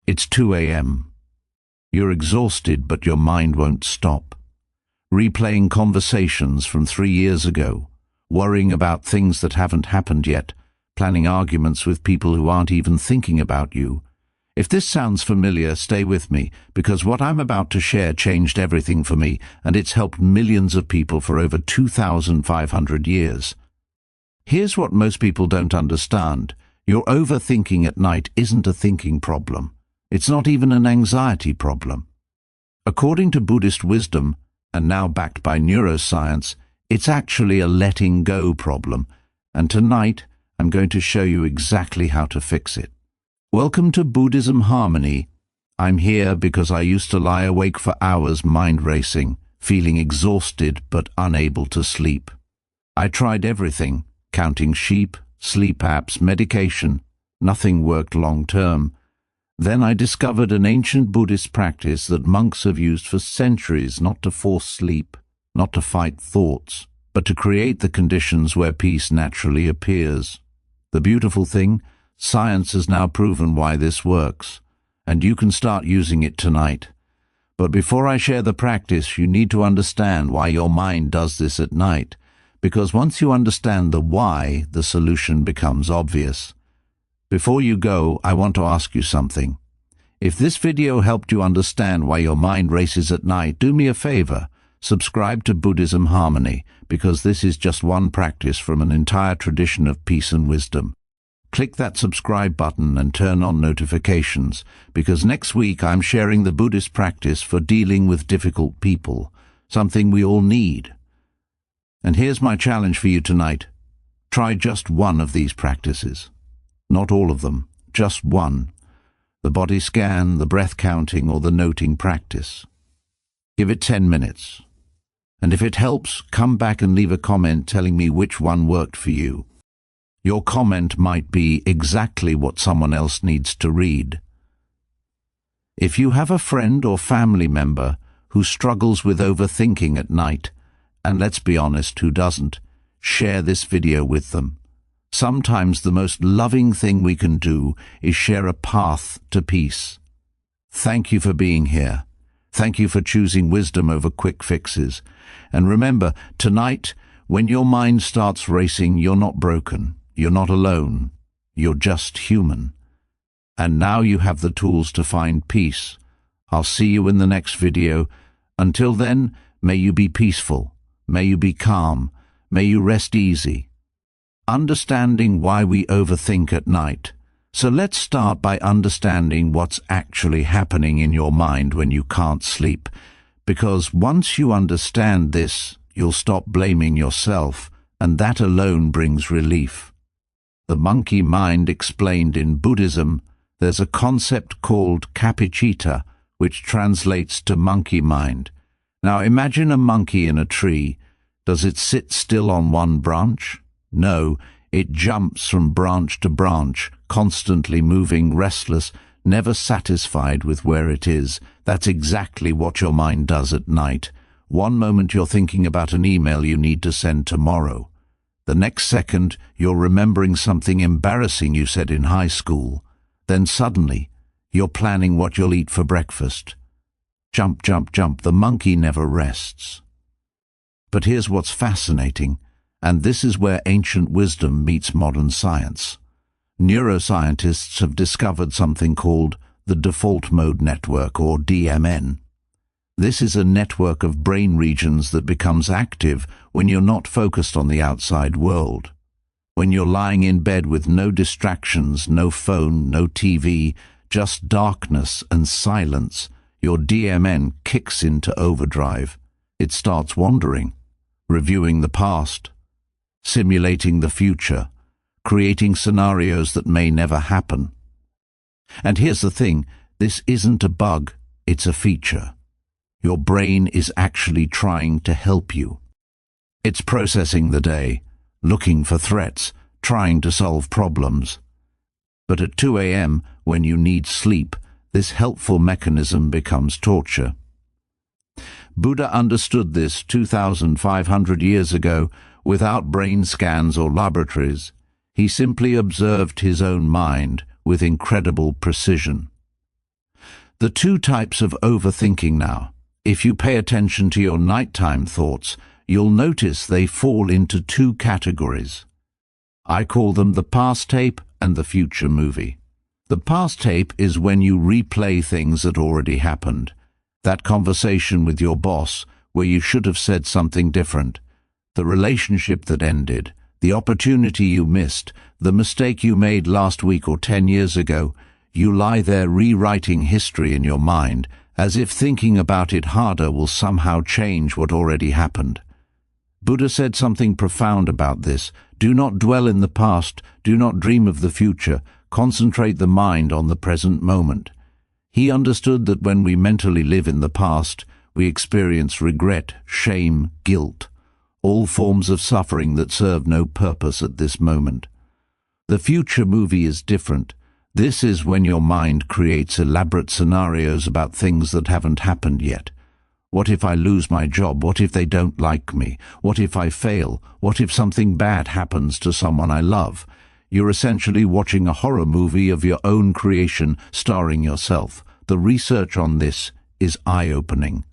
It's 2 a.m. You're exhausted, but your mind won't stop. Replaying conversations from 3 years ago, worrying about things that haven't happened yet, planning arguments with people who aren't even thinking about you. If this sounds familiar, stay with me, because what I'm about to share changed everything for me, and it's helped millions of people for over 2,500 years. Here's what most people don't understand. Your overthinking at night isn't a thinking problem. It's not even an anxiety problem. According to Buddhist wisdom, and now backed by neuroscience, it's actually a letting go problem, and tonight I'm going to show you exactly how to fix it. Welcome to Buddhism Harmony. I'm here because I used to lie awake for hours mind racing, feeling exhausted but unable to sleep. I tried everything, counting sheep, sleep apps, medication. Nothing worked long term. Then I discovered an ancient Buddhist practice that monks have used for centuries, not to force sleep, not to fight thoughts, but to create the conditions where peace naturally appears. The beautiful thing, science has now proven why this works, and you can start using it tonight. But before I share the practice, you need to understand why your mind does this at night, because once you understand the why, the solution becomes obvious. Before you go, I want to ask you something. If this video helped you understand why your mind races at night, do me a favor. Subscribe to Buddhism Harmony, because this is just one practice from an entire tradition of peace and wisdom. Click that subscribe button and turn on notifications, because next week I'm sharing the Buddhist practice for dealing with difficult people, something we all need. And here's my challenge for you tonight. Try just one of these practices. Not all of them, just one. The body scan, the breath counting, or the noting practice. Give it 10 minutes. And if it helps, come back and leave a comment telling me which one worked for you. Your comment might be exactly what someone else needs to read. If you have a friend or family member who struggles with overthinking at night, and let's be honest, who doesn't, share this video with them. Sometimes the most loving thing we can do is share a path to peace. Thank you for being here. Thank you for choosing wisdom over quick fixes. And remember, tonight, when your mind starts racing, you're not broken. You're not alone. You're just human. And now you have the tools to find peace. I'll see you in the next video. Until then, may you be peaceful. May you be calm. May you rest easy. Understanding why we overthink at night. So let's start by understanding what's actually happening in your mind when you can't sleep. Because once you understand this, you'll stop blaming yourself, and that alone brings relief. The monkey mind explained in Buddhism, there's a concept called capicita, which translates to monkey mind. Now imagine a monkey in a tree. Does it sit still on one branch? No, it jumps from branch to branch, constantly moving, restless, never satisfied with where it is. That's exactly what your mind does at night. One moment you're thinking about an email you need to send tomorrow. The next second, you're remembering something embarrassing you said in high school. Then suddenly, you're planning what you'll eat for breakfast. Jump, jump, jump. The monkey never rests. But here's what's fascinating. And this is where ancient wisdom meets modern science. Neuroscientists have discovered something called the default mode network, or DMN. This is a network of brain regions that becomes active when you're not focused on the outside world. When you're lying in bed with no distractions, no phone, no TV, just darkness and silence, your DMN kicks into overdrive. It starts wandering, reviewing the past, simulating the future, creating scenarios that may never happen. And here's the thing, this isn't a bug, it's a feature. Your brain is actually trying to help you. It's processing the day, looking for threats, trying to solve problems. But at 2 a.m., when you need sleep, this helpful mechanism becomes torture. Buddha understood this 2,500 years ago. Without brain scans or laboratories, he simply observed his own mind with incredible precision. The two types of overthinking now. If you pay attention to your nighttime thoughts, you'll notice they fall into two categories. I call them the past tape and the future movie. The past tape is when you replay things that already happened. That conversation with your boss where you should have said something different. The relationship that ended. The opportunity you missed. The mistake you made last week or 10 years ago. You lie there rewriting history in your mind, as if thinking about it harder will somehow change what already happened. Buddha said something profound about this. Do not dwell in the past, do not dream of the future, concentrate the mind on the present moment. He understood that when we mentally live in the past, we experience regret, shame, guilt, all forms of suffering that serve no purpose at this moment. The future movie is different. This is when your mind creates elaborate scenarios about things that haven't happened yet. What if I lose my job? What if they don't like me? What if I fail? What if something bad happens to someone I love? You're essentially watching a horror movie of your own creation, starring yourself. The research on this is eye-opening.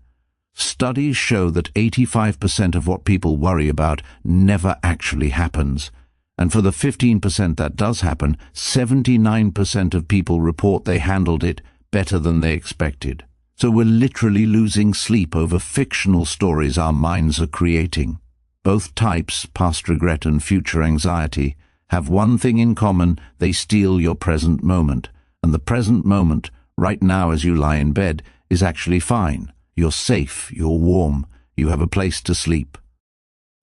Studies show that 85% of what people worry about never actually happens. And for the 15% that does happen, 79% of people report they handled it better than they expected. So we're literally losing sleep over fictional stories our minds are creating. Both types, past regret and future anxiety, have one thing in common: they steal your present moment. And the present moment, right now as you lie in bed, is actually fine. You're safe, you're warm, you have a place to sleep.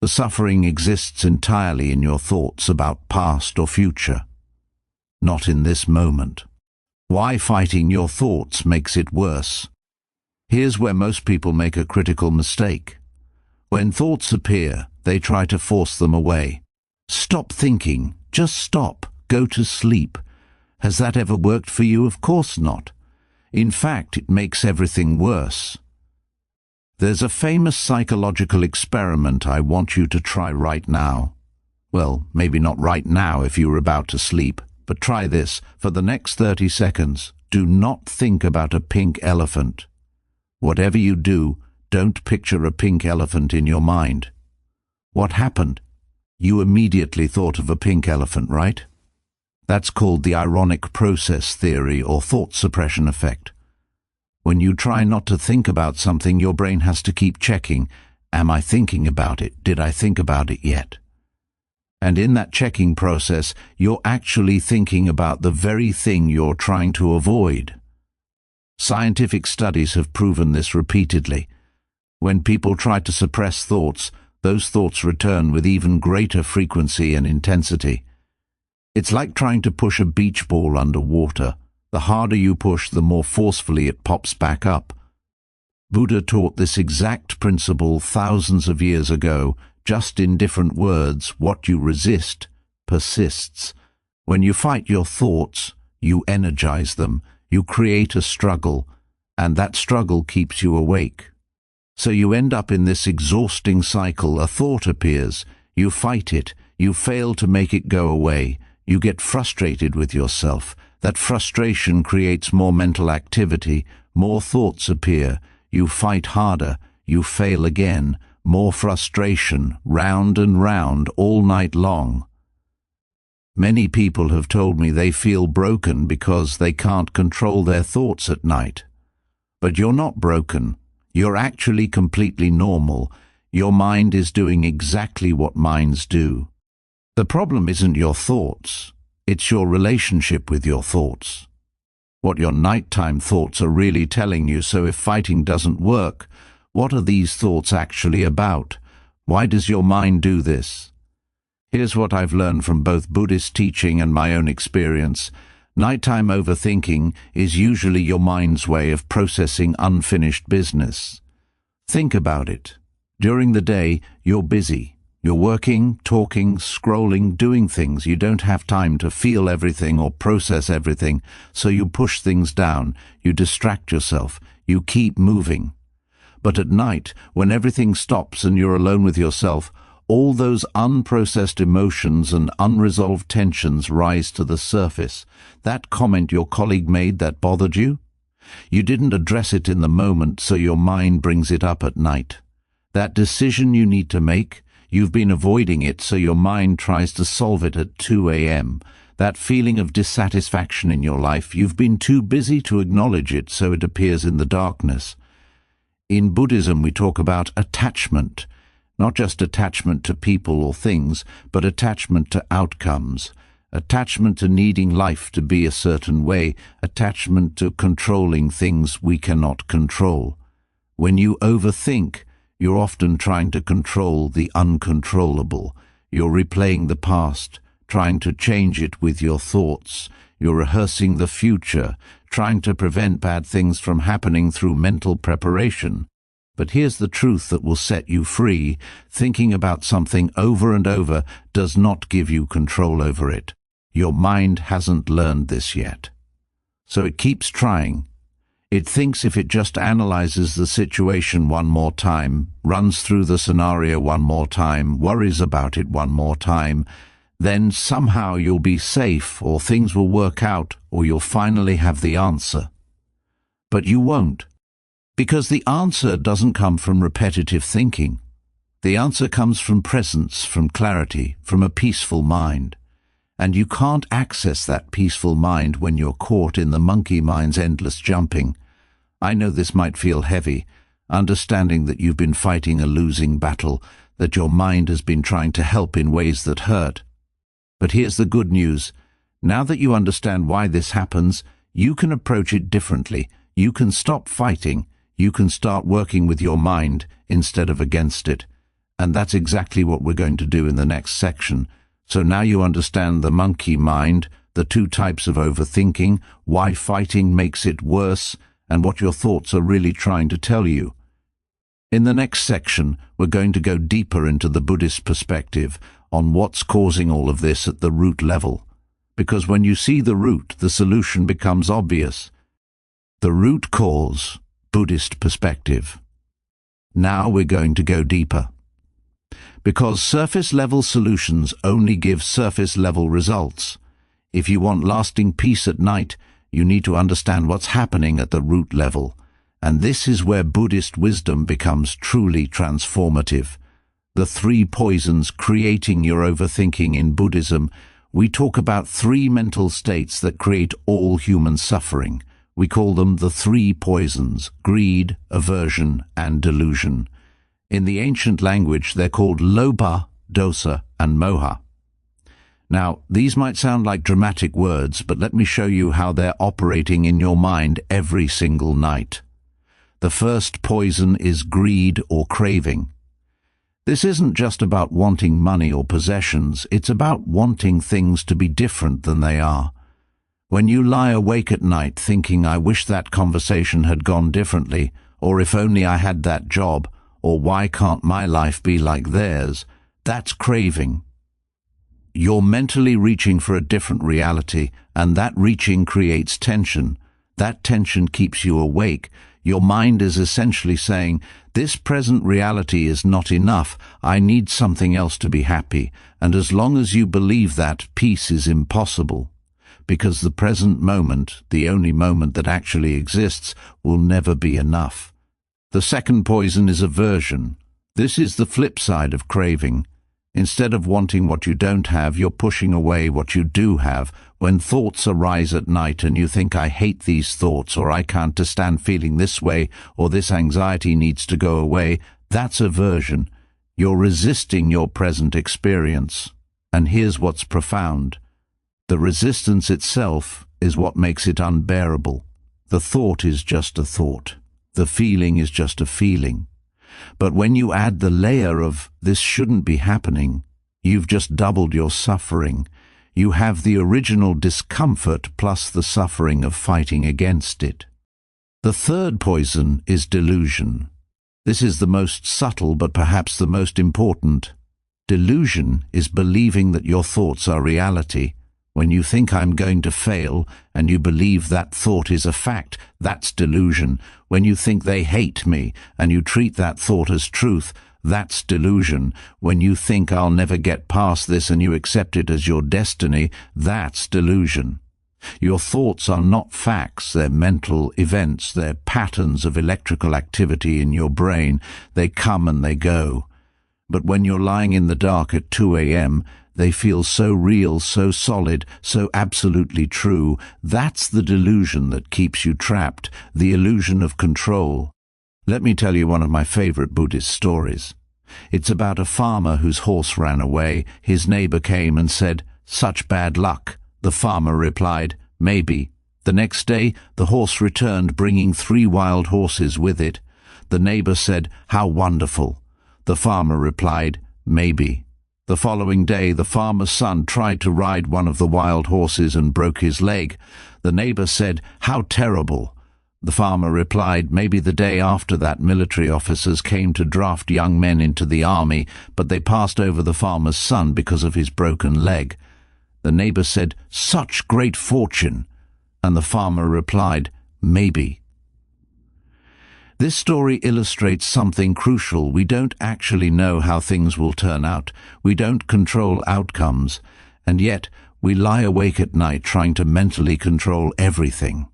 The suffering exists entirely in your thoughts about past or future, not in this moment. Why fighting your thoughts makes it worse. Here's where most people make a critical mistake. When thoughts appear, they try to force them away. Stop thinking. Just stop. Go to sleep. Has that ever worked for you? Of course not. In fact, it makes everything worse. There's a famous psychological experiment I want you to try right now. Well, maybe not right now if you're about to sleep, but try this. For the next 30 seconds, do not think about a pink elephant. Whatever you do, don't picture a pink elephant in your mind. What happened? You immediately thought of a pink elephant, right? That's called the ironic process theory or thought suppression effect. When you try not to think about something, your brain has to keep checking. Am I thinking about it? Did I think about it yet? And in that checking process, you're actually thinking about the very thing you're trying to avoid. Scientific studies have proven this repeatedly. When people try to suppress thoughts, those thoughts return with even greater frequency and intensity. It's like trying to push a beach ball under water. The harder you push, the more forcefully it pops back up. Buddha taught this exact principle thousands of years ago, just in different words. What you resist persists. When you fight your thoughts, you energize them. You create a struggle, and that struggle keeps you awake. So you end up in this exhausting cycle. A thought appears, you fight it, you fail to make it go away, you get frustrated with yourself. That frustration creates more mental activity, more thoughts appear, you fight harder, you fail again, more frustration, round and round, all night long. Many people have told me they feel broken because they can't control their thoughts at night. But you're not broken. You're actually completely normal. Your mind is doing exactly what minds do. The problem isn't your thoughts. It's your relationship with your thoughts. What your nighttime thoughts are really telling you. So if fighting doesn't work, what are these thoughts actually about? Why does your mind do this? Here's what I've learned from both Buddhist teaching and my own experience. Nighttime overthinking is usually your mind's way of processing unfinished business. Think about it. During the day, you're busy. You're working, talking, scrolling, doing things. You don't have time to feel everything or process everything, so you push things down. You distract yourself. You keep moving. But at night, when everything stops and you're alone with yourself, all those unprocessed emotions and unresolved tensions rise to the surface. That comment your colleague made that bothered you? You didn't address it in the moment, so your mind brings it up at night. That decision you need to make, you've been avoiding it, so your mind tries to solve it at 2 a.m. That feeling of dissatisfaction in your life, you've been too busy to acknowledge it, so it appears in the darkness. In Buddhism, we talk about attachment, not just attachment to people or things, but attachment to outcomes. Attachment to needing life to be a certain way, attachment to controlling things we cannot control. When you overthink, you're often trying to control the uncontrollable. You're replaying the past, trying to change it with your thoughts. You're rehearsing the future, trying to prevent bad things from happening through mental preparation. But here's the truth that will set you free. Thinking about something over and over does not give you control over it. Your mind hasn't learned this yet. So it keeps trying. It thinks if it just analyzes the situation one more time, runs through the scenario one more time, worries about it one more time, then somehow you'll be safe, or things will work out, or you'll finally have the answer. But you won't, because the answer doesn't come from repetitive thinking. The answer comes from presence, from clarity, from a peaceful mind. And you can't access that peaceful mind when you're caught in the monkey mind's endless jumping. I know this might feel heavy, understanding that you've been fighting a losing battle, that your mind has been trying to help in ways that hurt. But here's the good news. Now that you understand why this happens, you can approach it differently. You can stop fighting. You can start working with your mind instead of against it. And that's exactly what we're going to do in the next section. So now you understand the monkey mind, the two types of overthinking, why fighting makes it worse, and what your thoughts are really trying to tell you. In the next section, we're going to go deeper into the Buddhist perspective on what's causing all of this at the root level. Because when you see the root, the solution becomes obvious. The root cause, Buddhist perspective. Now we're going to go deeper. Because surface-level solutions only give surface-level results. If you want lasting peace at night, you need to understand what's happening at the root level. And this is where Buddhist wisdom becomes truly transformative. The 3 poisons creating your overthinking in Buddhism. We talk about 3 mental states that create all human suffering. We call them the 3 poisons: greed, aversion, and delusion. In the ancient language, they're called lobha, dosa, and moha. Now, these might sound like dramatic words, but let me show you how they're operating in your mind every single night. The first poison is greed or craving. This isn't just about wanting money or possessions, it's about wanting things to be different than they are. When you lie awake at night thinking, I wish that conversation had gone differently, or if only I had that job, or why can't my life be like theirs, that's craving. You're mentally reaching for a different reality, and that reaching creates tension. That tension keeps you awake. Your mind is essentially saying, this present reality is not enough, I need something else to be happy, and as long as you believe that, peace is impossible. Because the present moment, the only moment that actually exists, will never be enough. The second poison is aversion. This is the flip side of craving. Instead of wanting what you don't have, you're pushing away what you do have. When thoughts arise at night and you think, I hate these thoughts, or I can't stand feeling this way, or this anxiety needs to go away, that's aversion. You're resisting your present experience. And here's what's profound. The resistance itself is what makes it unbearable. The thought is just a thought. The feeling is just a feeling. But when you add the layer of, this shouldn't be happening, you've just doubled your suffering. You have the original discomfort plus the suffering of fighting against it. The third poison is delusion. This is the most subtle but perhaps the most important. Delusion is believing that your thoughts are reality. When you think I'm going to fail and you believe that thought is a fact, that's delusion. When you think they hate me and you treat that thought as truth, that's delusion. When you think I'll never get past this and you accept it as your destiny, that's delusion. Your thoughts are not facts, they're mental events, they're patterns of electrical activity in your brain. They come and they go. But when you're lying in the dark at 2 a.m., they feel so real, so solid, so absolutely true. That's the delusion that keeps you trapped, the illusion of control. Let me tell you one of my favorite Buddhist stories. It's about a farmer whose horse ran away. His neighbor came and said, "Such bad luck." The farmer replied, "Maybe." The next day, the horse returned, bringing 3 wild horses with it. The neighbor said, "How wonderful." The farmer replied, "Maybe." The following day, the farmer's son tried to ride one of the wild horses and broke his leg. The neighbor said, "How terrible." The farmer replied, "Maybe the day after that military officers came to draft young men into the army, but they passed over the farmer's son because of his broken leg." The neighbor said, "Such great fortune." And the farmer replied, "Maybe." This story illustrates something crucial. We don't actually know how things will turn out. We don't control outcomes. And yet, we lie awake at night trying to mentally control everything.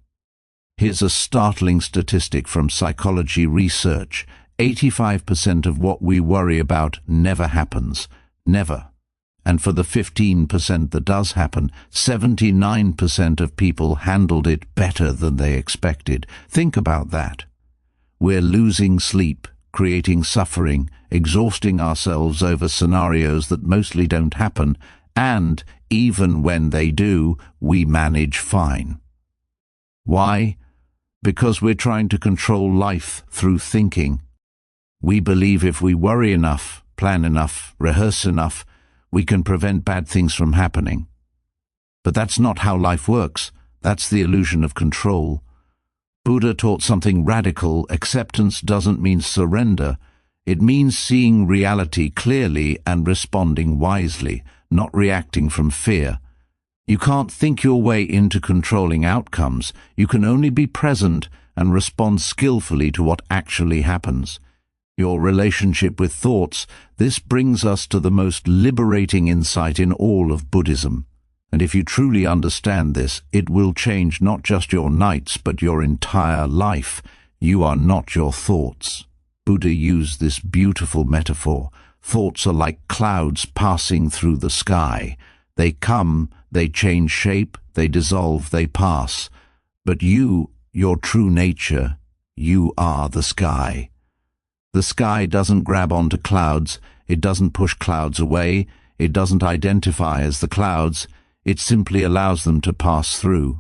Here's a startling statistic from psychology research. 85% of what we worry about never happens. Never. And for the 15% that does happen, 79% of people handled it better than they expected. Think about that. We're losing sleep, creating suffering, exhausting ourselves over scenarios that mostly don't happen, and even when they do, we manage fine. Why? Because we're trying to control life through thinking. We believe if we worry enough, plan enough, rehearse enough, we can prevent bad things from happening. But that's not how life works. That's the illusion of control. Buddha taught something radical. Acceptance doesn't mean surrender. It means seeing reality clearly and responding wisely, not reacting from fear. You can't think your way into controlling outcomes. You can only be present and respond skillfully to what actually happens. Your relationship with thoughts, this brings us to the most liberating insight in all of Buddhism. And if you truly understand this, it will change not just your nights, but your entire life. You are not your thoughts. Buddha used this beautiful metaphor. Thoughts are like clouds passing through the sky. They come, they change shape, they dissolve, they pass. But you, your true nature, you are the sky. The sky doesn't grab onto clouds, it doesn't push clouds away, it doesn't identify as the clouds, it simply allows them to pass through.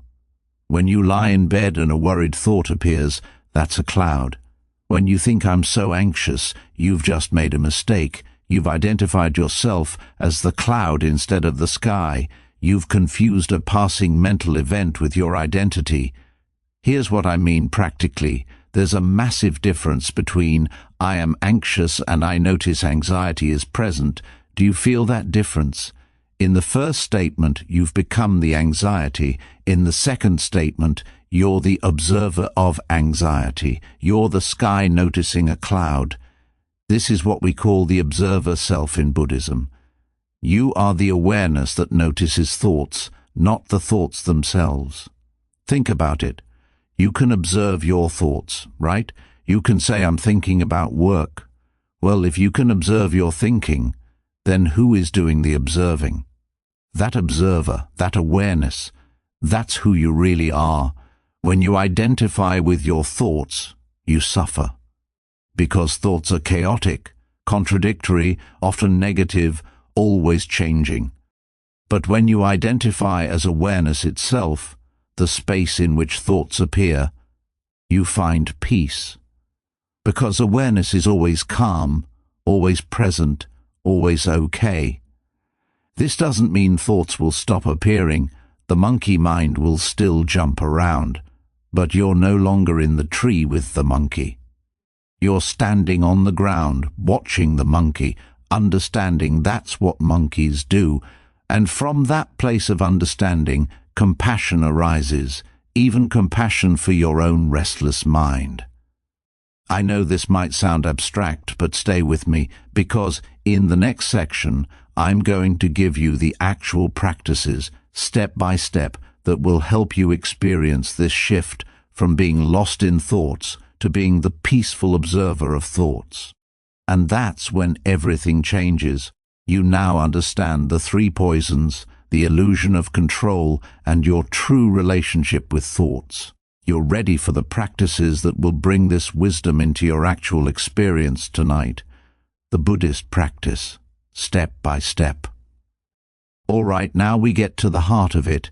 When you lie in bed and a worried thought appears, that's a cloud. When you think "I'm so anxious," you've just made a mistake. You've identified yourself as the cloud instead of the sky. You've confused a passing mental event with your identity. Here's what I mean practically. There's a massive difference between "I am anxious" and "I notice anxiety is present." Do you feel that difference? In the first statement, you've become the anxiety. In the second statement, you're the observer of anxiety. You're the sky noticing a cloud. This is what we call the observer self in Buddhism. You are the awareness that notices thoughts, not the thoughts themselves. Think about it. You can observe your thoughts, right? You can say, "I'm thinking about work." Well, if you can observe your thinking, then who is doing the observing? That observer, that awareness, that's who you really are. When you identify with your thoughts, you suffer. Because thoughts are chaotic, contradictory, often negative, always changing. But when you identify as awareness itself, the space in which thoughts appear, you find peace. Because awareness is always calm, always present, always okay. This doesn't mean thoughts will stop appearing. The monkey mind will still jump around. But you're no longer in the tree with the monkey. You're standing on the ground, watching the monkey, understanding that's what monkeys do. And from that place of understanding, compassion arises, even compassion for your own restless mind. I know this might sound abstract, but stay with me, because in the next section, I'm going to give you the actual practices, step by step, that will help you experience this shift from being lost in thoughts to being the peaceful observer of thoughts. And that's when everything changes. You now understand the three poisons, the illusion of control, and your true relationship with thoughts. You're ready for the practices that will bring this wisdom into your actual experience tonight. The Buddhist practice, step by step. All right, now we get to the heart of it.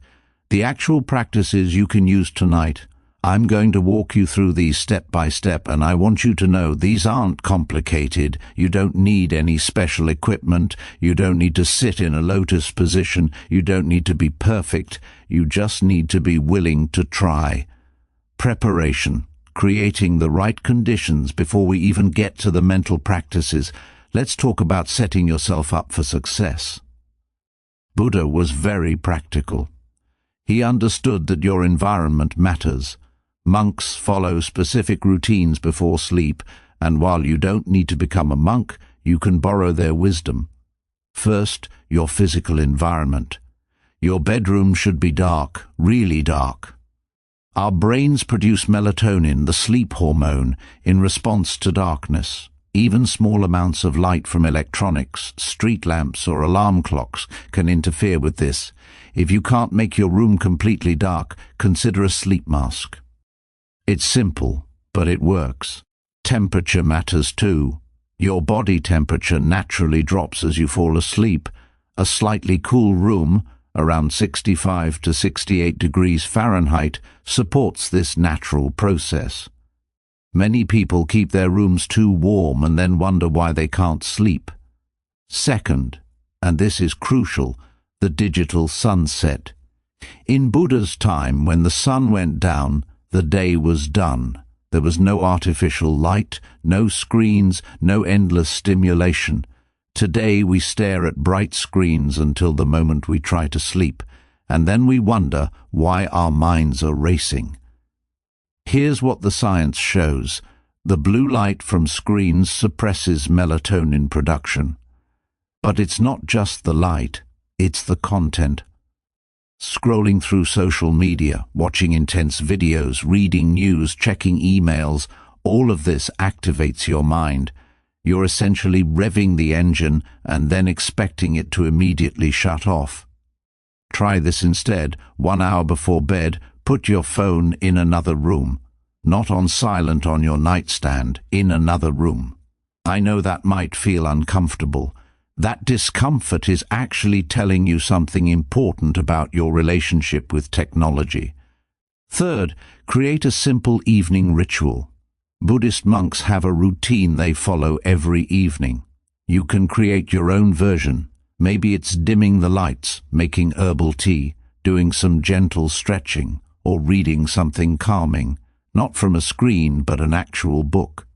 The actual practices you can use tonight. I'm going to walk you through these step by step, and I want you to know these aren't complicated. You don't need any special equipment. You don't need to sit in a lotus position. You don't need to be perfect. You just need to be willing to try. Preparation, creating the right conditions before we even get to the mental practices. Let's talk about setting yourself up for success. Buddha was very practical. He understood that your environment matters. Monks follow specific routines before sleep, and while you don't need to become a monk, you can borrow their wisdom. First, your physical environment. Your bedroom should be dark, really dark. Our brains produce melatonin, the sleep hormone, in response to darkness. Even small amounts of light from electronics, street lamps or alarm clocks can interfere with this. If you can't make your room completely dark, consider a sleep mask. It's simple, but it works. Temperature matters too. Your body temperature naturally drops as you fall asleep. A slightly cool room, around 65 to 68 degrees Fahrenheit, supports this natural process. Many people keep their rooms too warm and then wonder why they can't sleep. Second, and this is crucial, the digital sunset. In Buddha's time, when the sun went down, the day was done. There was no artificial light, no screens, no endless stimulation. Today we stare at bright screens until the moment we try to sleep, and then we wonder why our minds are racing. Here's what the science shows. The blue light from screens suppresses melatonin production. But it's not just the light, it's the content. Scrolling through social media, watching intense videos, reading news, checking emails, all of this activates your mind. You're essentially revving the engine and then expecting it to immediately shut off. Try this instead. 1 hour before bed, put your phone in another room. Not on silent on your nightstand, in another room. I know that might feel uncomfortable. That discomfort is actually telling you something important about your relationship with technology. Third, create a simple evening ritual. Buddhist monks have a routine they follow every evening. You can create your own version. Maybe it's dimming the lights, making herbal tea, doing some gentle stretching, or reading something calming, not from a screen but an actual book.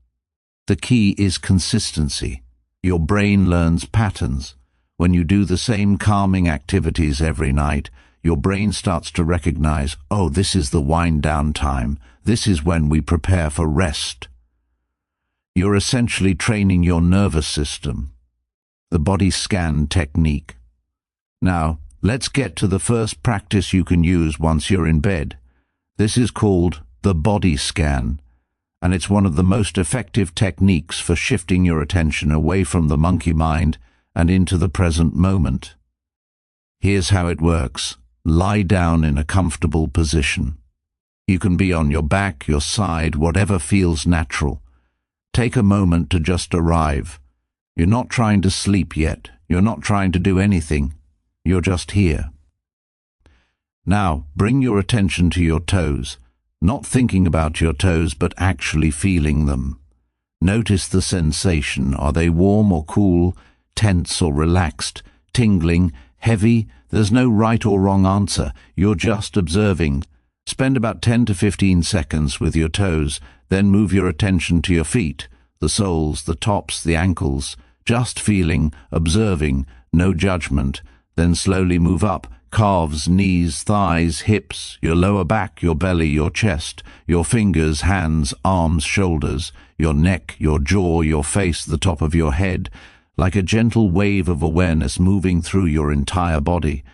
The key is consistency. Your brain learns patterns. When you do the same calming activities every night, your brain starts to recognize, oh, this is the wind-down time. This is when we prepare for rest. You're essentially training your nervous system. The body scan technique. Now, let's get to the first practice you can use once you're in bed. This is called the body scan, and it's one of the most effective techniques for shifting your attention away from the monkey mind and into the present moment. Here's how it works. Lie down in a comfortable position. You can be on your back, your side, whatever feels natural. Take a moment to just arrive. You're not trying to sleep yet. You're not trying to do anything. You're just here. Now, bring your attention to your toes. Not thinking about your toes, but actually feeling them. Notice the sensation. Are they warm or cool, tense or relaxed, tingling, heavy? There's no right or wrong answer. You're just observing. Spend about 10 to 15 seconds with your toes, then move your attention to your feet, the soles, the tops, the ankles. Just feeling, observing, no judgment. Then slowly move up. Calves, knees, thighs, hips, your lower back, your belly, your chest, your fingers, hands, arms, shoulders, your neck, your jaw, your face, the top of your head, like a gentle wave of awareness moving through your entire body.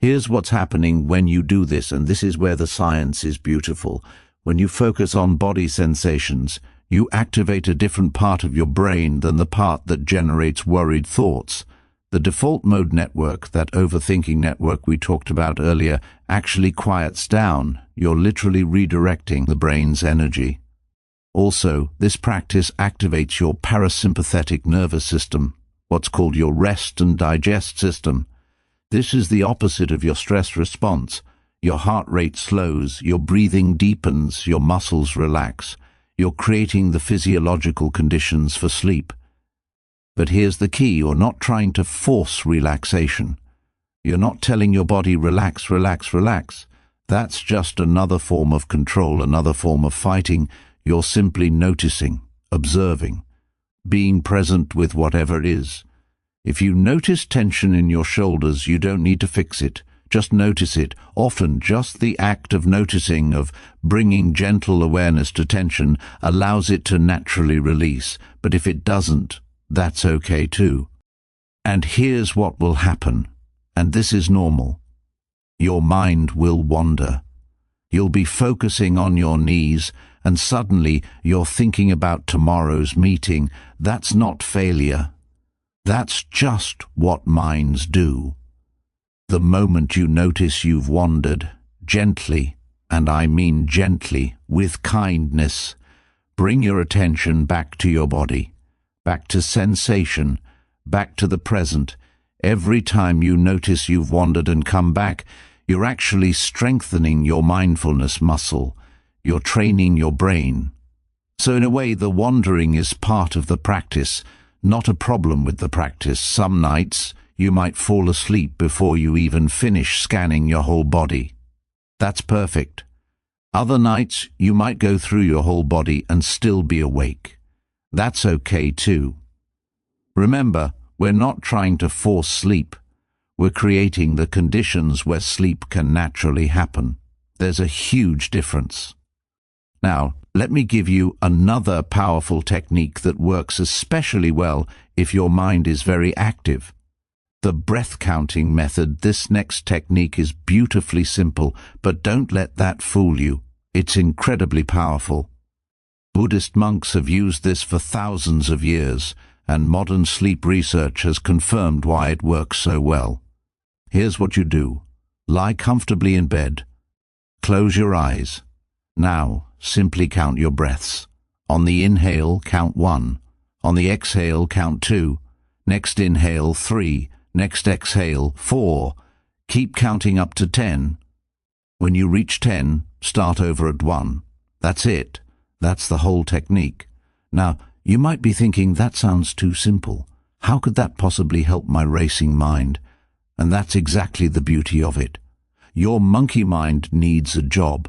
Here's what's happening when you do this, and this is where the science is beautiful. When you focus on body sensations, you activate a different part of your brain than the part that generates worried thoughts. The default mode network, that overthinking network we talked about earlier, actually quiets down. You're literally redirecting the brain's energy. Also, this practice activates your parasympathetic nervous system, what's called your rest and digest system. This is the opposite of your stress response. Your heart rate slows, your breathing deepens, your muscles relax. You're creating the physiological conditions for sleep. But here's the key: you're not trying to force relaxation. You're not telling your body, relax, relax, relax. That's just another form of control, another form of fighting. You're simply noticing, observing, being present with whatever it is. If you notice tension in your shoulders, you don't need to fix it. Just notice it. Often just the act of noticing, of bringing gentle awareness to tension, allows it to naturally release. But if it doesn't, that's okay too. And here's what will happen, and this is normal. Your mind will wander. You'll be focusing on your knees, and suddenly you're thinking about tomorrow's meeting. That's not failure. That's just what minds do. The moment you notice you've wandered, gently, and I mean gently, with kindness, bring your attention back to your body, back to sensation, back to the present. Every time you notice you've wandered and come back, you're actually strengthening your mindfulness muscle. You're training your brain. So in a way, the wandering is part of the practice, not a problem with the practice. Some nights, you might fall asleep before you even finish scanning your whole body. That's perfect. Other nights, you might go through your whole body and still be awake. That's okay too. Remember, we're not trying to force sleep. We're creating the conditions where sleep can naturally happen. There's a huge difference. Now, let me give you another powerful technique that works especially well if your mind is very active. The breath counting method. This next technique is beautifully simple, but don't let that fool you. It's incredibly powerful. Buddhist monks have used this for thousands of years, and modern sleep research has confirmed why it works so well. Here's what you do. Lie comfortably in bed. Close your eyes. Now, simply count your breaths. On the inhale, count 1. On the exhale, count 2. Next inhale, 3. Next exhale, 4. Keep counting up to 10. When you reach 10, start over at 1. That's it. That's the whole technique. Now, you might be thinking, that sounds too simple. How could that possibly help my racing mind? And that's exactly the beauty of it. Your monkey mind needs a job.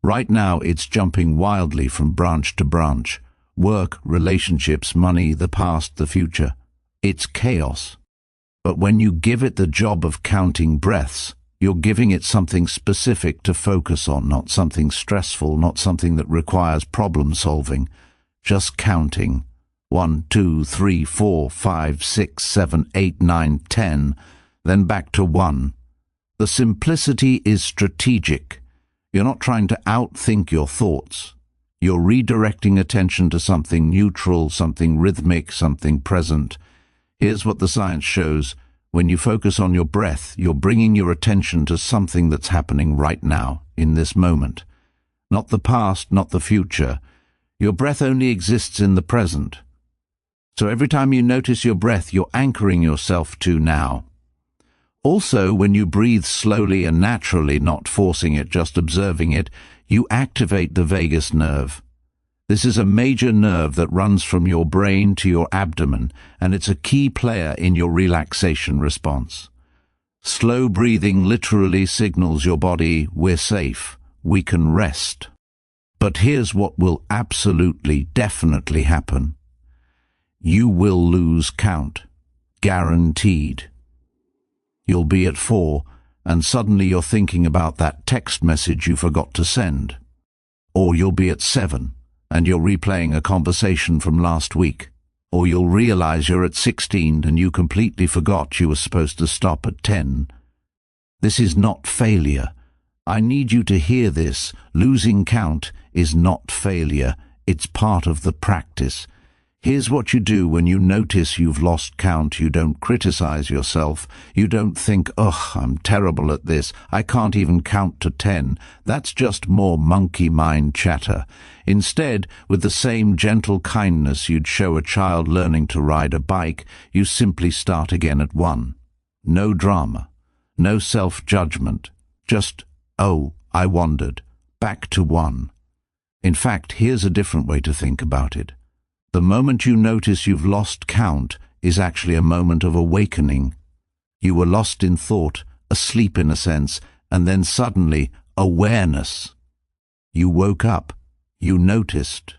Right now, it's jumping wildly from branch to branch. Work, relationships, money, the past, the future. It's chaos. But when you give it the job of counting breaths, you're giving it something specific to focus on, not something stressful, not something that requires problem solving. Just counting. 1, 2, 3, 4, 5, 6, 7, 8, 9, 10, then back to 1. The simplicity is strategic. You're not trying to outthink your thoughts. You're redirecting attention to something neutral, something rhythmic, something present. Here's what the science shows. When you focus on your breath, you're bringing your attention to something that's happening right now, in this moment. Not the past, not the future. Your breath only exists in the present. So every time you notice your breath, you're anchoring yourself to now. Also, when you breathe slowly and naturally, not forcing it, just observing it, you activate the vagus nerve. This is a major nerve that runs from your brain to your abdomen, and it's a key player in your relaxation response. Slow breathing literally signals your body, we're safe, we can rest. But here's what will absolutely, definitely happen. You will lose count. Guaranteed. You'll be at 4, and suddenly you're thinking about that text message you forgot to send. Or you'll be at 7, and you're replaying a conversation from last week. Or you'll realize you're at 16 and you completely forgot you were supposed to stop at 10. This is not failure. I need you to hear this. Losing count is not failure. It's part of the practice. Here's what you do when you notice you've lost count. You don't criticize yourself. You don't think, "Ugh, I'm terrible at this. I can't even count to 10. That's just more monkey mind chatter. Instead, with the same gentle kindness you'd show a child learning to ride a bike, you simply start again at 1. No drama. No self-judgment. Just, "Oh, I wandered." Back to 1. In fact, here's a different way to think about it. The moment you notice you've lost count is actually a moment of awakening. You were lost in thought, asleep in a sense, and then suddenly, awareness. You woke up. You noticed.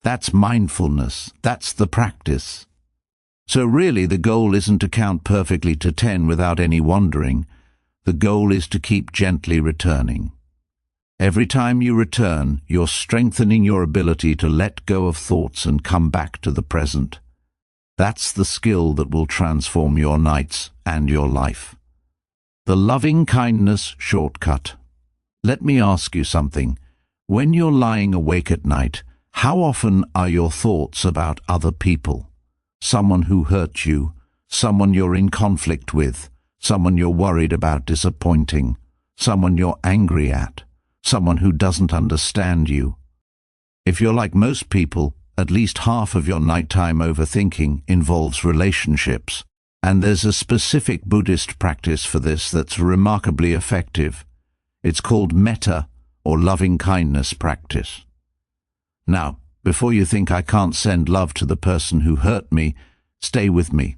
That's mindfulness. That's the practice. So really, the goal isn't to count perfectly to 10 without any wandering. The goal is to keep gently returning. Every time you return, you're strengthening your ability to let go of thoughts and come back to the present. That's the skill that will transform your nights and your life. The loving kindness shortcut. Let me ask you something. When you're lying awake at night, how often are your thoughts about other people? Someone who hurt you, someone you're in conflict with, someone you're worried about disappointing, someone you're angry at, someone who doesn't understand you. If you're like most people, at least half of your nighttime overthinking involves relationships, and there's a specific Buddhist practice for this that's remarkably effective. It's called metta, or loving-kindness practice. Now, before you think I can't send love to the person who hurt me, stay with me.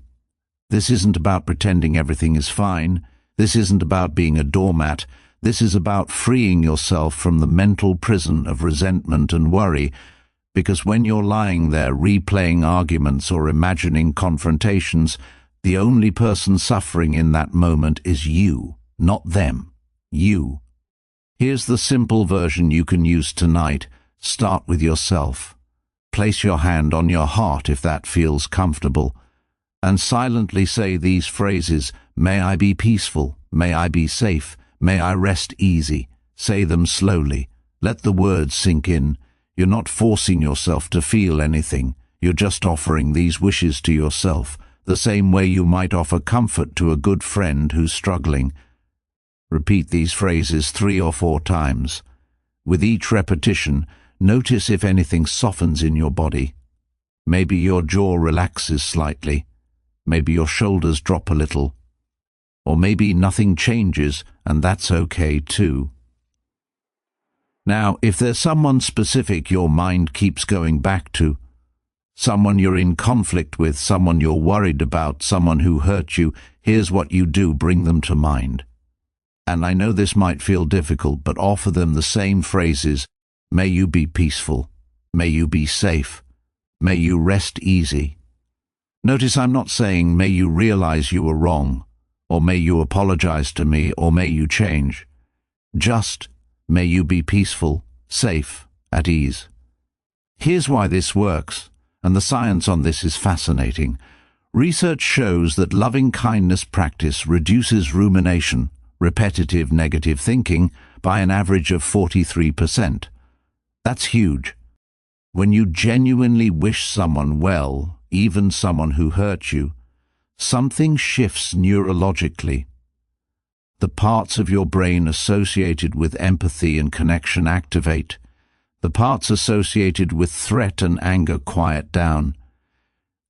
This isn't about pretending everything is fine. This isn't about being a doormat. This is about freeing yourself from the mental prison of resentment and worry, because when you're lying there replaying arguments or imagining confrontations, the only person suffering in that moment is you, not them. You. Here's the simple version you can use tonight. Start with yourself. Place your hand on your heart if that feels comfortable, and silently say these phrases: "May I be peaceful, may I be safe, may I rest easy." Say them slowly. Let the words sink in. You're not forcing yourself to feel anything. You're just offering these wishes to yourself, the same way you might offer comfort to a good friend who's struggling. Repeat these phrases 3 or 4 times. With each repetition, notice if anything softens in your body. Maybe your jaw relaxes slightly. Maybe your shoulders drop a little. Or maybe nothing changes, and that's okay too. Now, if there's someone specific your mind keeps going back to, someone you're in conflict with, someone you're worried about, someone who hurt you, here's what you do: bring them to mind. And I know this might feel difficult, but offer them the same phrases: may you be peaceful, may you be safe, may you rest easy. Notice I'm not saying may you realize you were wrong, or may you apologize to me, or may you change. Just may you be peaceful, safe, at ease. Here's why this works, and the science on this is fascinating. Research shows that loving-kindness practice reduces rumination, repetitive negative thinking, by an average of 43%. That's huge. When you genuinely wish someone well, even someone who hurt you, something shifts neurologically. The parts of your brain associated with empathy and connection activate. The parts associated with threat and anger quiet down.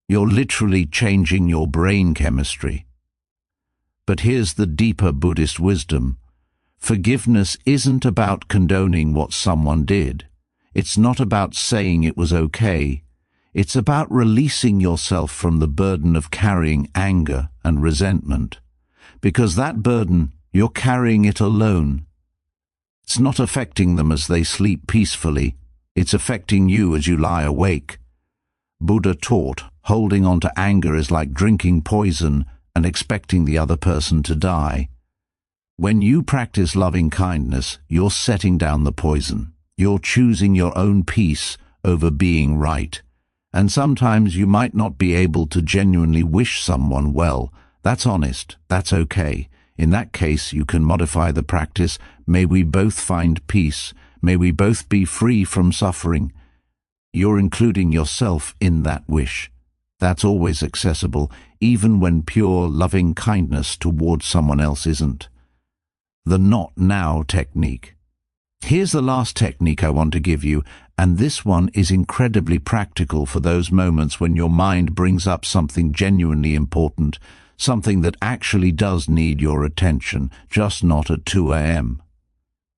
You're literally changing your brain chemistry. But here's the deeper Buddhist wisdom. Forgiveness isn't about condoning what someone did. It's not about saying it was okay. It's about releasing yourself from the burden of carrying anger and resentment. Because that burden, you're carrying it alone. It's not affecting them as they sleep peacefully. It's affecting you as you lie awake. Buddha taught holding on to anger is like drinking poison and expecting the other person to die. When you practice loving kindness, you're setting down the poison. You're choosing your own peace over being right. And sometimes you might not be able to genuinely wish someone well. That's honest. That's okay. In that case, you can modify the practice. May we both find peace. May we both be free from suffering. You're including yourself in that wish. That's always accessible, even when pure, loving kindness towards someone else isn't. The not now technique. Here's the last technique I want to give you, and this one is incredibly practical for those moments when your mind brings up something genuinely important, something that actually does need your attention, just not at 2 a.m.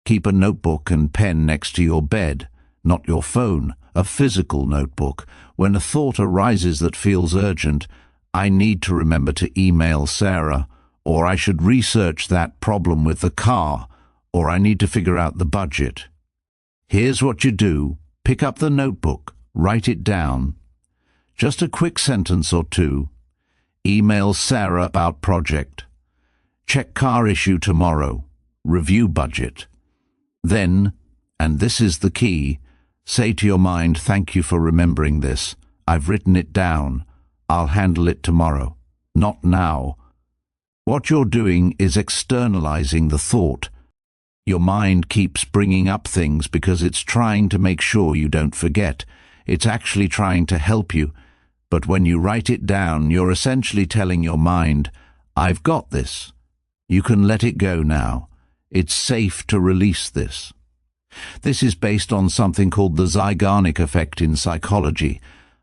Keep a notebook and pen next to your bed, not your phone, a physical notebook. When a thought arises that feels urgent, I need to remember to email Sarah, or I should research that problem with the car, or I need to figure out the budget. Here's what you do. Pick up the notebook, write it down. Just a quick sentence or two. Email Sarah about project. Check car issue tomorrow. Review budget. Then, and this is the key, say to your mind, thank you for remembering this. I've written it down. I'll handle it tomorrow. Not now. What you're doing is externalizing the thought. Your mind keeps bringing up things because it's trying to make sure you don't forget. It's actually trying to help you. But when you write it down, you're essentially telling your mind, I've got this. You can let it go now. It's safe to release this. This is based on something called the Zeigarnik effect in psychology.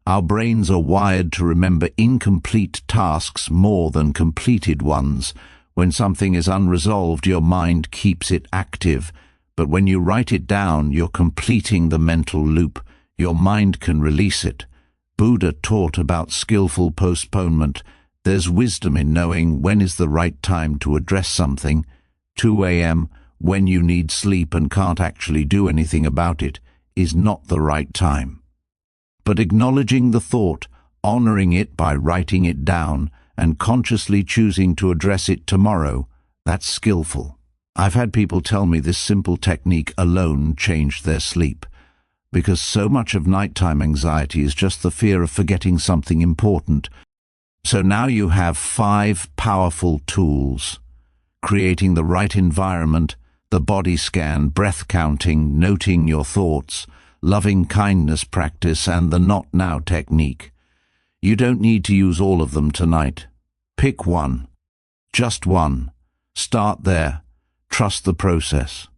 Our brains are wired to remember incomplete tasks more than completed ones. When something is unresolved, your mind keeps it active. But when you write it down, you're completing the mental loop. Your mind can release it. Buddha taught about skillful postponement. There's wisdom in knowing when is the right time to address something. 2 a.m., when you need sleep and can't actually do anything about it, is not the right time. But acknowledging the thought, honoring it by writing it down, and consciously choosing to address it tomorrow, that's skillful. I've had people tell me this simple technique alone changed their sleep, because so much of nighttime anxiety is just the fear of forgetting something important. So now you have 5 powerful tools: creating the right environment, the body scan, breath counting, noting your thoughts, loving kindness practice, and the not now technique. You don't need to use all of them tonight. Pick one. Just one. Start there. Trust the process.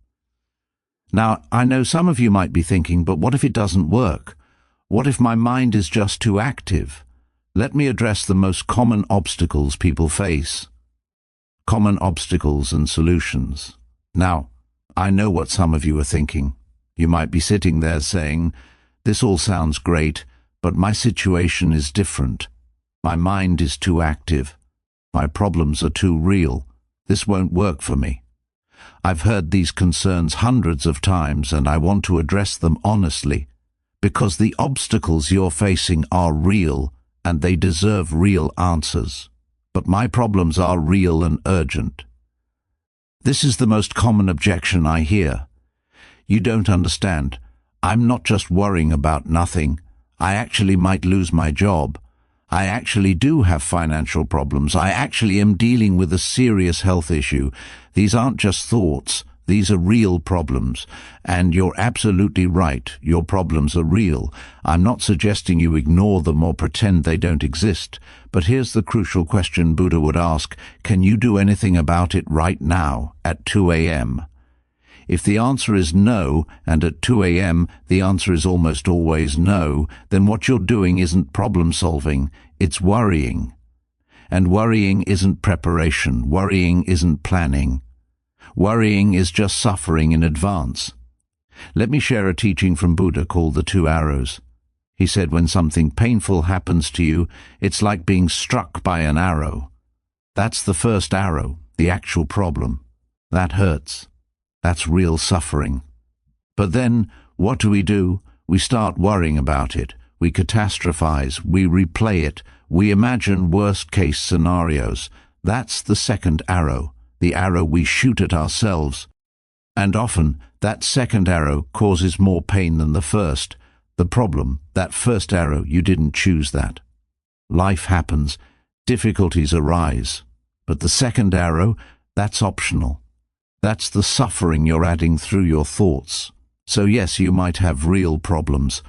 Now, I know some of you might be thinking, but what if it doesn't work? What if my mind is just too active? Let me address the most common obstacles people face. Common obstacles and solutions. Now, I know what some of you are thinking. You might be sitting there saying, this all sounds great, but my situation is different. My mind is too active. My problems are too real. This won't work for me. I've heard these concerns hundreds of times, and I want to address them honestly, because the obstacles you're facing are real, and they deserve real answers. But my problems are real and urgent. This is the most common objection I hear. You don't understand. I'm not just worrying about nothing. I actually might lose my job. I actually do have financial problems. I actually am dealing with a serious health issue. These aren't just thoughts. These are real problems. And you're absolutely right. Your problems are real. I'm not suggesting you ignore them or pretend they don't exist. But here's the crucial question Buddha would ask. Can you do anything about it right now at 2 a.m.? If the answer is no, and at 2 a.m. the answer is almost always no, then what you're doing isn't problem-solving, it's worrying. And worrying isn't preparation, worrying isn't planning. Worrying is just suffering in advance. Let me share a teaching from Buddha called the 2 arrows. He said when something painful happens to you, it's like being struck by an arrow. That's the first arrow, the actual problem. That hurts. That's real suffering. But then, what do? We start worrying about it. We catastrophize. We replay it. We imagine worst-case scenarios. That's the second arrow, the arrow we shoot at ourselves. And often, that second arrow causes more pain than the first. The problem, that first arrow, you didn't choose that. Life happens. Difficulties arise. But the second arrow, That's optional. That's the suffering you're adding through your thoughts. So yes, you might have real problems,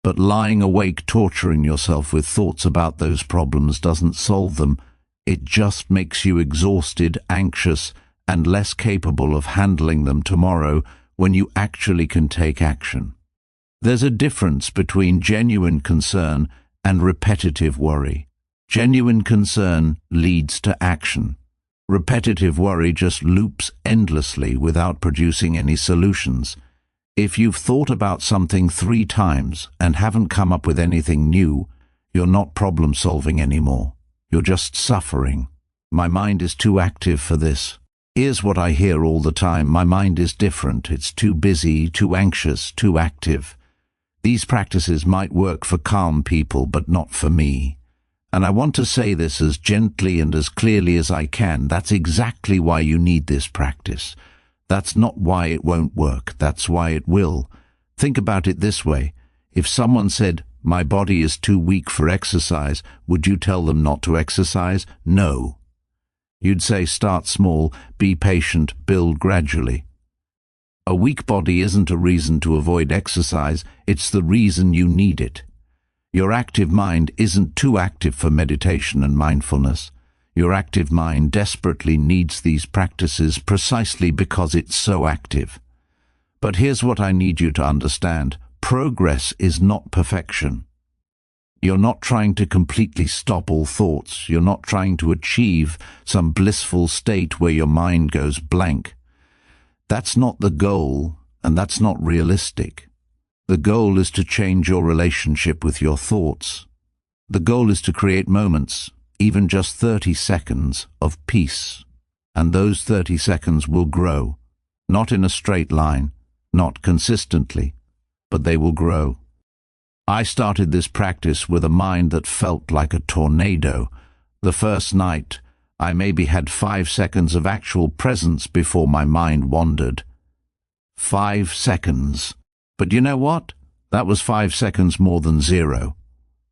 but lying awake torturing yourself with thoughts about those problems doesn't solve them. It just makes you exhausted, anxious, and less capable of handling them tomorrow when you actually can take action. There's a difference between genuine concern and repetitive worry. Genuine concern leads to action. Repetitive worry just loops endlessly without producing any solutions. If you've thought about something 3 times and haven't come up with anything new, you're not problem-solving anymore. You're just suffering. My mind is too active for this. Here's what I hear all the time. My mind is different. It's too busy, too anxious, too active. These practices might work for calm people, but not for me. And I want to say this as gently and as clearly as I can. That's exactly why you need this practice. That's not why it won't work. That's why it will. Think about it this way. If someone said, "My body is too weak for exercise," would you tell them not to exercise? No. You'd say, start small, be patient, build gradually. A weak body isn't a reason to avoid exercise. It's the reason you need it. Your active mind isn't too active for meditation and mindfulness. Your active mind desperately needs these practices precisely because it's so active. But here's what I need you to understand. Progress is not perfection. You're not trying to completely stop all thoughts. You're not trying to achieve some blissful state where your mind goes blank. That's not the goal, and that's not realistic. The goal is to change your relationship with your thoughts. The goal is to create moments, even just 30 seconds, of peace. And those 30 seconds will grow, not in a straight line, not consistently, but they will grow. I started this practice with a mind that felt like a tornado. The first night, I maybe had 5 seconds of actual presence before my mind wandered. 5 seconds. But you know what? That was 5 seconds more than 0.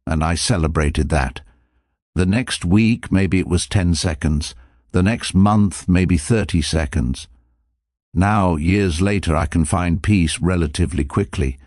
And I celebrated that. The next week, maybe it was 10 seconds. The next month, maybe 30 seconds. Now, years later, I can find peace relatively quickly.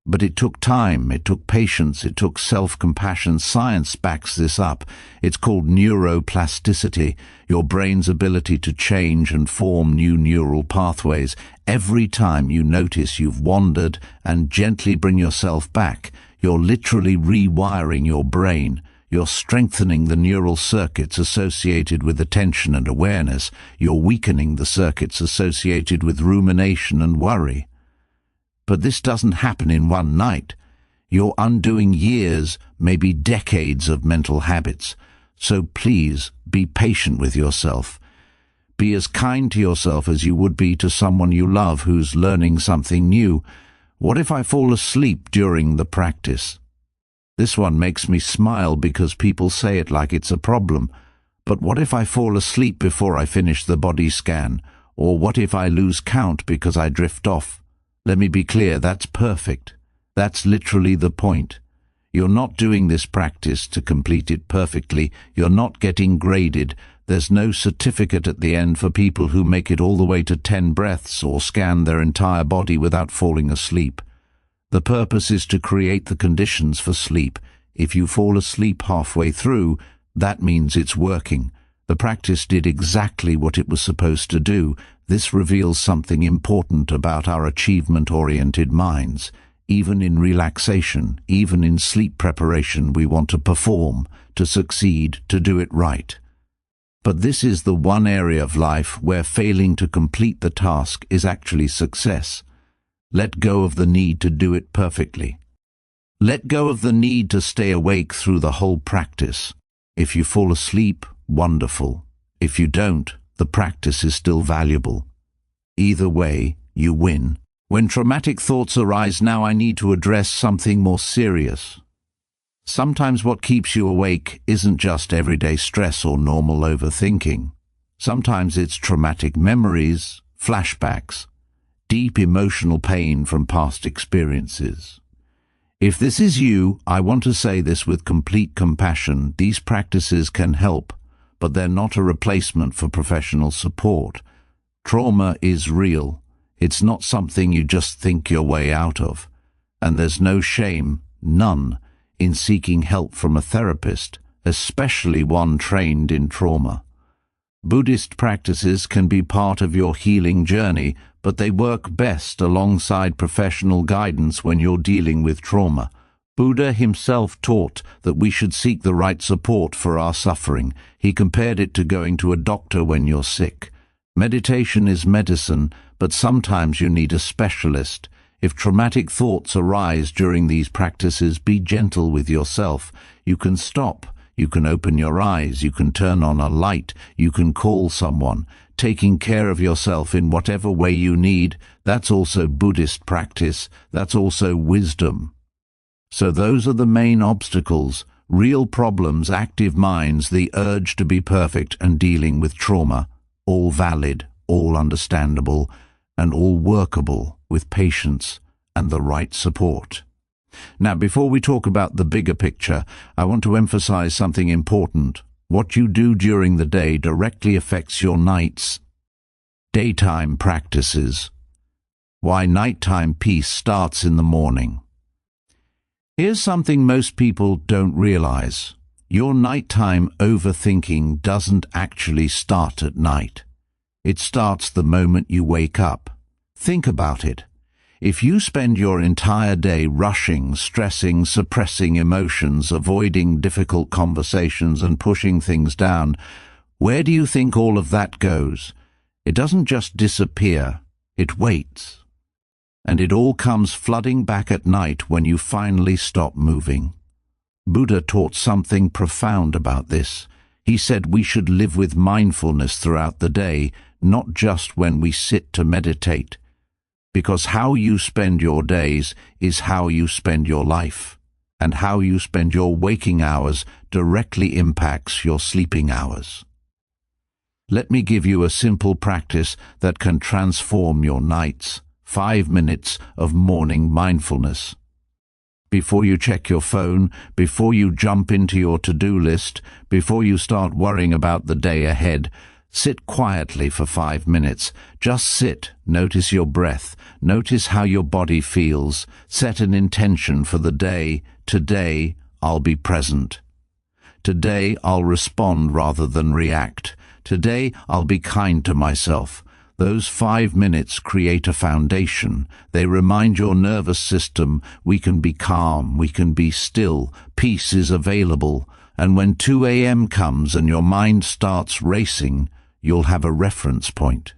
But it took time, it took patience, it took self-compassion. Science backs this up. It's called neuroplasticity, your brain's ability to change and form new neural pathways. Every time you notice you've wandered and gently bring yourself back, you're literally rewiring your brain. You're strengthening the neural circuits associated with attention and awareness. You're weakening the circuits associated with rumination and worry. But this doesn't happen in one night. You're undoing years, maybe decades of mental habits. So please, be patient with yourself. Be as kind to yourself as you would be to someone you love who's learning something new. What if I fall asleep during the practice? This one makes me smile because people say it like it's a problem. But what if I fall asleep before I finish the body scan? Or what if I lose count because I drift off? Let me be clear, that's perfect. That's literally the point. You're not doing this practice to complete it perfectly. You're not getting graded. There's no certificate at the end for people who make it all the way to 10 breaths or scan their entire body without falling asleep. The purpose is to create the conditions for sleep. If you fall asleep halfway through, that means it's working. The practice did exactly what it was supposed to do. This reveals something important about our achievement-oriented minds. Even in relaxation, even in sleep preparation, we want to perform, to succeed, to do it right. But this is the one area of life where failing to complete the task is actually success. Let go of the need to do it perfectly. Let go of the need to stay awake through the whole practice. If you fall asleep, wonderful. If you don't, the practice is still valuable. Either way, you win. When traumatic thoughts arise now, I need to address something more serious. Sometimes what keeps you awake isn't just everyday stress or normal overthinking. Sometimes it's traumatic memories, flashbacks, deep emotional pain from past experiences. If this is you, I want to say this with complete compassion. These practices can help, but they're not a replacement for professional support. Trauma is real. It's not something you just think your way out of. And there's no shame, none, in seeking help from a therapist, especially one trained in trauma. Buddhist practices can be part of your healing journey, but they work best alongside professional guidance when you're dealing with trauma. Buddha himself taught that we should seek the right support for our suffering. He compared it to going to a doctor when you're sick. Meditation is medicine, but sometimes you need a specialist. If traumatic thoughts arise during these practices, be gentle with yourself. You can stop. You can open your eyes, you can turn on a light, you can call someone. Taking care of yourself in whatever way you need, that's also Buddhist practice, that's also wisdom. So those are the main obstacles: real problems, active minds, the urge to be perfect, and dealing with trauma. All valid, all understandable, and all workable with patience and the right support. Now, before we talk about the bigger picture, I want to emphasize something important. What you do during the day directly affects your night's daytime practices. Why nighttime peace starts in the morning. Here's something most people don't realize. Your nighttime overthinking doesn't actually start at night. It starts the moment you wake up. Think about it. If you spend your entire day rushing, stressing, suppressing emotions, avoiding difficult conversations and pushing things down, where do you think all of that goes? It doesn't just disappear, it waits. And it all comes flooding back at night when you finally stop moving. Buddha taught something profound about this. He said we should live with mindfulness throughout the day, not just when we sit to meditate. Because how you spend your days is how you spend your life, and how you spend your waking hours directly impacts your sleeping hours. Let me give you a simple practice that can transform your nights. 5 minutes of morning mindfulness. Before you check your phone, before you jump into your to-do list, before you start worrying about the day ahead, sit quietly for 5 minutes. Just sit, notice your breath, notice how your body feels, set an intention for the day. Today, I'll be present. Today, I'll respond rather than react. Today, I'll be kind to myself. Those 5 minutes create a foundation. They remind your nervous system we can be calm, we can be still, peace is available. And when 2 a.m. comes and your mind starts racing, you'll have a reference point.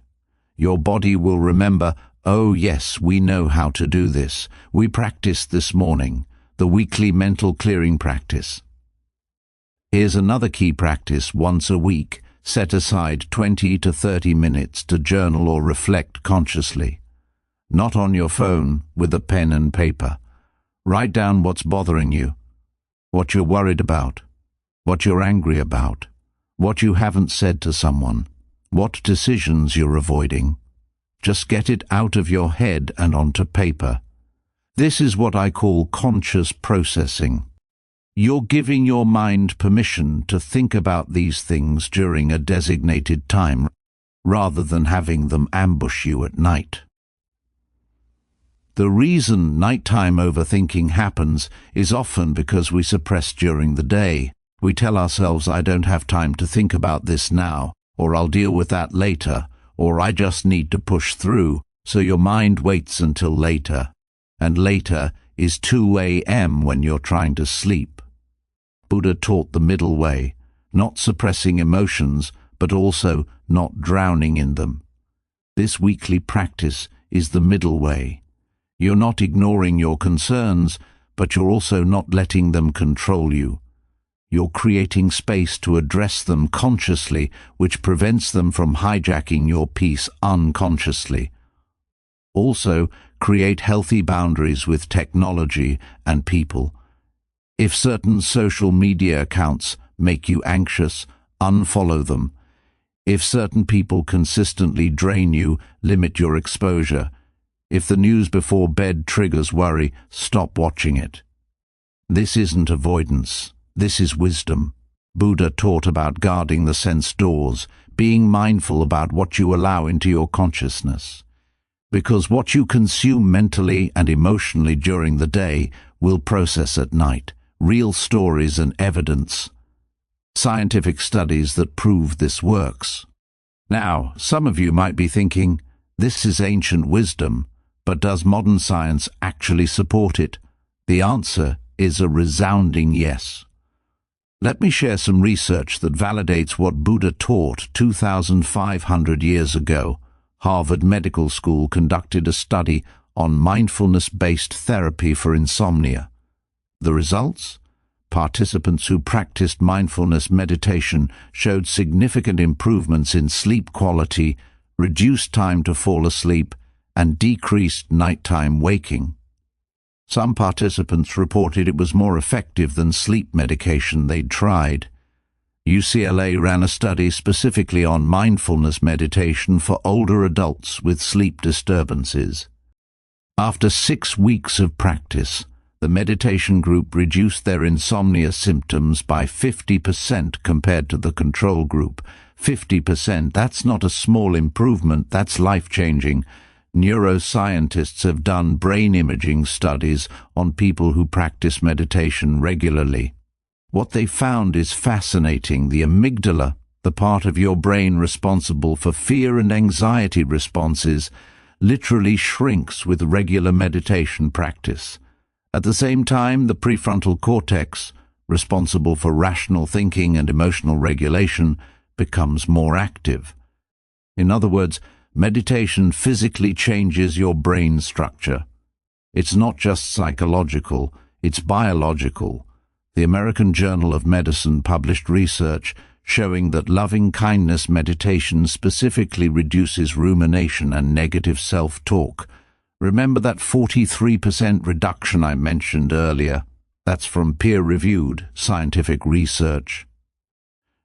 Your body will remember, oh yes, we know how to do this. We practiced this morning, the weekly mental clearing practice. Here's another key practice once a week. Set aside 20 to 30 minutes to journal or reflect consciously. Not on your phone, with a pen and paper. Write down what's bothering you, what you're worried about, what you're angry about, what you haven't said to someone, what decisions you're avoiding. Just get it out of your head and onto paper. This is what I call conscious processing. You're giving your mind permission to think about these things during a designated time, rather than having them ambush you at night. The reason nighttime overthinking happens is often because we suppress during the day. We tell ourselves, I don't have time to think about this now, or I'll deal with that later, or I just need to push through, so your mind waits until later. And later is 2 a.m. when you're trying to sleep. Buddha taught the middle way, not suppressing emotions, but also not drowning in them. This weekly practice is the middle way. You're not ignoring your concerns, but you're also not letting them control you. You're creating space to address them consciously, which prevents them from hijacking your peace unconsciously. Also, create healthy boundaries with technology and people. If certain social media accounts make you anxious, unfollow them. If certain people consistently drain you, limit your exposure. If the news before bed triggers worry, stop watching it. This isn't avoidance. This is wisdom. Buddha taught about guarding the sense doors, being mindful about what you allow into your consciousness. Because what you consume mentally and emotionally during the day will process at night. Real stories and evidence. Scientific studies that prove this works. Now, some of you might be thinking, this is ancient wisdom, but does modern science actually support it? The answer is a resounding yes. Let me share some research that validates what Buddha taught 2,500 years ago. Harvard Medical School conducted a study on mindfulness-based therapy for insomnia. The results? Participants who practiced mindfulness meditation showed significant improvements in sleep quality, reduced time to fall asleep, and decreased nighttime waking. Some participants reported it was more effective than sleep medication they'd tried. UCLA ran a study specifically on mindfulness meditation for older adults with sleep disturbances. After 6 weeks of practice, the meditation group reduced their insomnia symptoms by 50% compared to the control group. 50%, that's not a small improvement, that's life-changing. Neuroscientists have done brain imaging studies on people who practice meditation regularly. What they found is fascinating. The amygdala, the part of your brain responsible for fear and anxiety responses, literally shrinks with regular meditation practice. At the same time, the prefrontal cortex, responsible for rational thinking and emotional regulation, becomes more active. In other words, meditation physically changes your brain structure. It's not just psychological, it's biological. The American Journal of Medicine published research showing that loving-kindness meditation specifically reduces rumination and negative self-talk. Remember that 43% reduction I mentioned earlier? That's from peer-reviewed scientific research.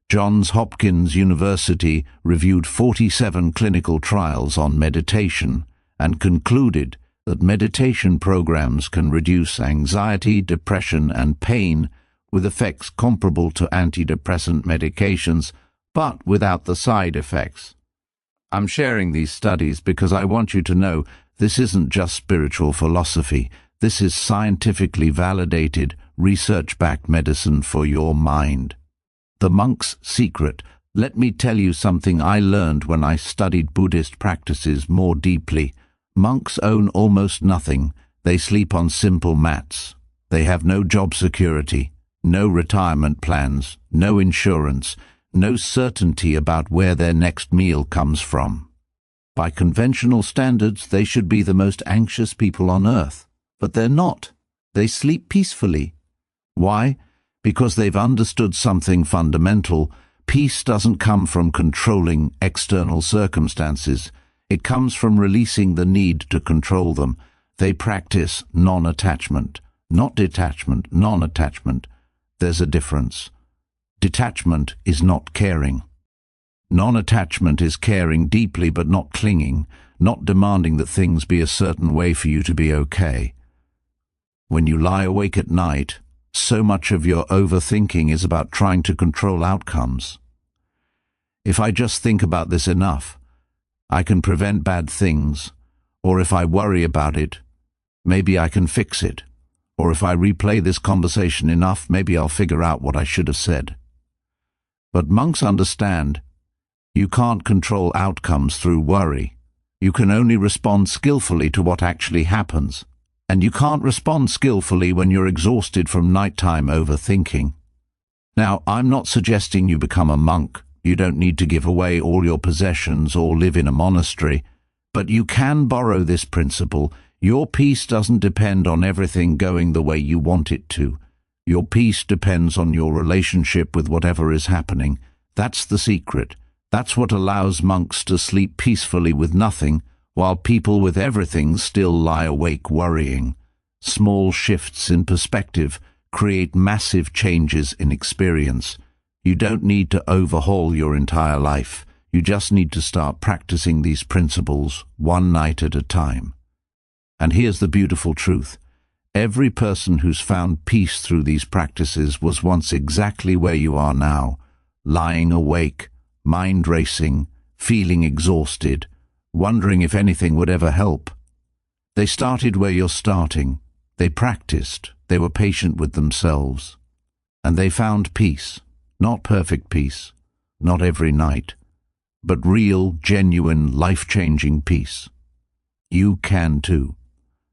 Johns Hopkins University reviewed 47 clinical trials on meditation and concluded that meditation programs can reduce anxiety, depression, and pain with effects comparable to antidepressant medications, but without the side effects. I'm sharing these studies because I want you to know this isn't just spiritual philosophy. This is scientifically validated, research-backed medicine for your mind. The monk's secret. Let me tell you something I learned when I studied Buddhist practices more deeply. Monks own almost nothing. They sleep on simple mats. They have no job security, no retirement plans, no insurance, no certainty about where their next meal comes from. By conventional standards, they should be the most anxious people on earth. But they're not. They sleep peacefully. Why? Because they've understood something fundamental. Peace doesn't come from controlling external circumstances. It comes from releasing the need to control them. They practice non-attachment, not detachment, non-attachment. There's a difference. Detachment is not caring. Non-attachment is caring deeply but not clinging, not demanding that things be a certain way for you to be okay. When you lie awake at night, so much of your overthinking is about trying to control outcomes. If I just think about this enough, I can prevent bad things, or if I worry about it, maybe I can fix it, or if I replay this conversation enough, maybe I'll figure out what I should have said. But monks understand, you can't control outcomes through worry. You can only respond skillfully to what actually happens. And you can't respond skillfully when you're exhausted from nighttime overthinking. Now, I'm not suggesting you become a monk. You don't need to give away all your possessions or live in a monastery. But you can borrow this principle. Your peace doesn't depend on everything going the way you want it to. Your peace depends on your relationship with whatever is happening. That's the secret. That's what allows monks to sleep peacefully with nothing, while people with everything still lie awake worrying. Small shifts in perspective create massive changes in experience. You don't need to overhaul your entire life. You just need to start practicing these principles one night at a time. And here's the beautiful truth. Every person who's found peace through these practices was once exactly where you are now, lying awake, mind racing, feeling exhausted, wondering if anything would ever help. They started where you're starting. They practiced. They were patient with themselves. And they found peace. Not perfect peace, not every night, but real, genuine, life-changing peace. You can too.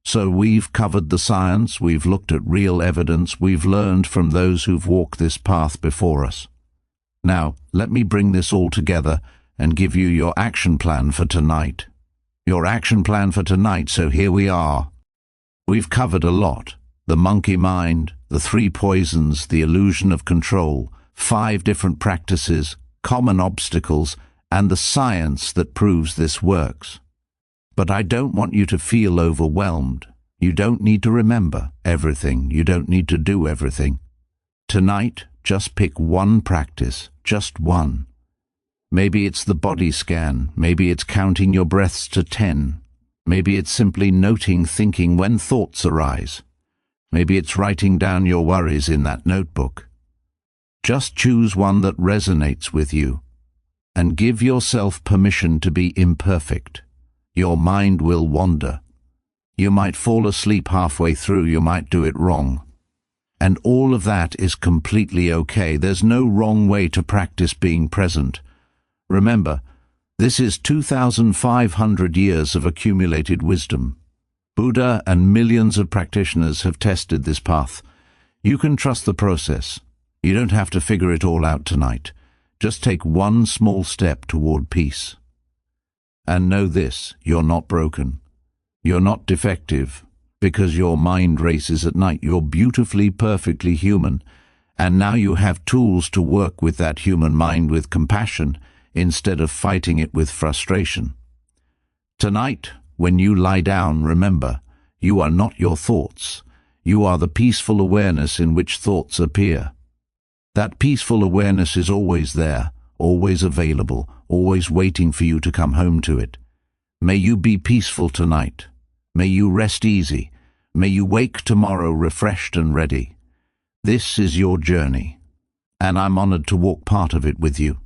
So we've covered the science, we've looked at real evidence, we've learned from those who've walked this path before us. Now, let me bring this all together and give you your action plan for tonight. Your action plan for tonight, so here we are. We've covered a lot. The monkey mind, the 3 poisons, the illusion of control, 5 different practices, common obstacles, and the science that proves this works. But I don't want you to feel overwhelmed. You don't need to remember everything. You don't need to do everything. Tonight, just pick one practice, just one. Maybe it's the body scan. Maybe it's counting your breaths to 10. Maybe it's simply noting thinking when thoughts arise. Maybe it's writing down your worries in that notebook. Just choose one that resonates with you, and give yourself permission to be imperfect. Your mind will wander. You might fall asleep halfway through, you might do it wrong. And all of that is completely okay. There's no wrong way to practice being present. Remember, this is 2,500 years of accumulated wisdom. Buddha and millions of practitioners have tested this path. You can trust the process. You don't have to figure it all out tonight. Just take one small step toward peace. And know this, you're not broken. You're not defective because your mind races at night. You're beautifully, perfectly human. And now you have tools to work with that human mind with compassion instead of fighting it with frustration. Tonight, when you lie down, remember, you are not your thoughts. You are the peaceful awareness in which thoughts appear. That peaceful awareness is always there, always available, always waiting for you to come home to it. May you be peaceful tonight. May you rest easy. May you wake tomorrow refreshed and ready. This is your journey, and I'm honored to walk part of it with you.